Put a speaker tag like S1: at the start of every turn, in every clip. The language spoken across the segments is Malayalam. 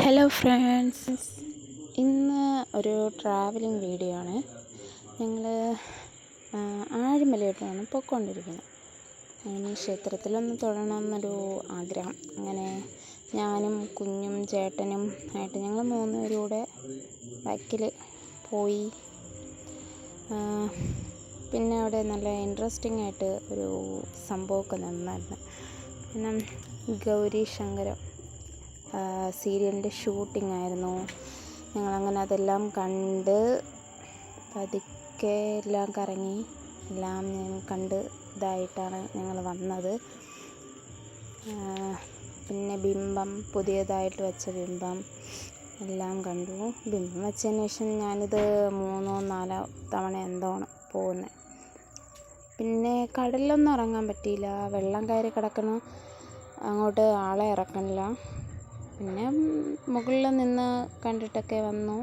S1: ഹലോ ഫ്രണ്ട്സ്, ഇന്ന് ഒരു ട്രാവലിംഗ് വീഡിയോ ആണ്. ഞങ്ങൾ ആഴിമലയോട്ടാണ് പോയിക്കൊണ്ടിരിക്കുന്നത്. അതിന് ക്ഷേത്രത്തിലൊന്ന് തൊഴണമെന്നൊരു ആഗ്രഹം. അങ്ങനെ ഞാനും കുഞ്ഞും ചേട്ടനും ആയിട്ട് ഞങ്ങൾ 3 പേരും കൂടെ ബൈക്കിൽ പോയി. പിന്നെ അവിടെ നല്ല ഇൻട്രസ്റ്റിംഗ് ആയിട്ട് ഒരു സംഭവമൊക്കെ നടന്നായിരുന്നു. പിന്നെ ഗൗരി ശങ്കരം സീരിയലിൻ്റെ ഷൂട്ടിംഗ് ആയിരുന്നു. ഞങ്ങളങ്ങനെ അതെല്ലാം കണ്ട് പതുക്കെ എല്ലാം കറങ്ങി എല്ലാം കണ്ട് ഇതായിട്ടാണ് ഞങ്ങൾ വന്നത്. പിന്നെ ബിംബം, പുതിയതായിട്ട് വെച്ച ബിംബം എല്ലാം കണ്ടു. ബിംബം വെച്ചതിന് ശേഷം ഞാനിത് 3-4 തവണ എന്തോണം പോകുന്നത്. പിന്നെ കടലിലൊന്നും ഇറങ്ങാൻ പറ്റിയില്ല, വെള്ളം കയറി കിടക്കണം, അങ്ങോട്ട് ആളെ ഇറക്കണില്ല. പിന്നെ മുകളിൽ നിന്ന് കണ്ടിട്ടൊക്കെ വന്നു.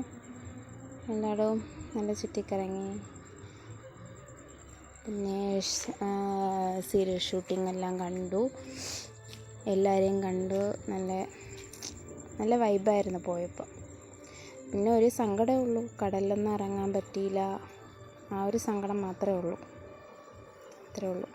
S1: എല്ലായിടവും നല്ല ചുറ്റിക്കറങ്ങി. പിന്നെ സീരിയൽ ഷൂട്ടിംഗ് എല്ലാം കണ്ടു, എല്ലാവരെയും കണ്ടു. നല്ല വൈബായിരുന്നു പോയപ്പോൾ. പിന്നെ ഒരു സങ്കടമേ ഉള്ളൂ, കടലിലൊന്നും ഇറങ്ങാൻ പറ്റിയില്ല. ആ ഒരു സങ്കടം മാത്രമേ ഉള്ളൂ. അത്രേ ഉള്ളൂ.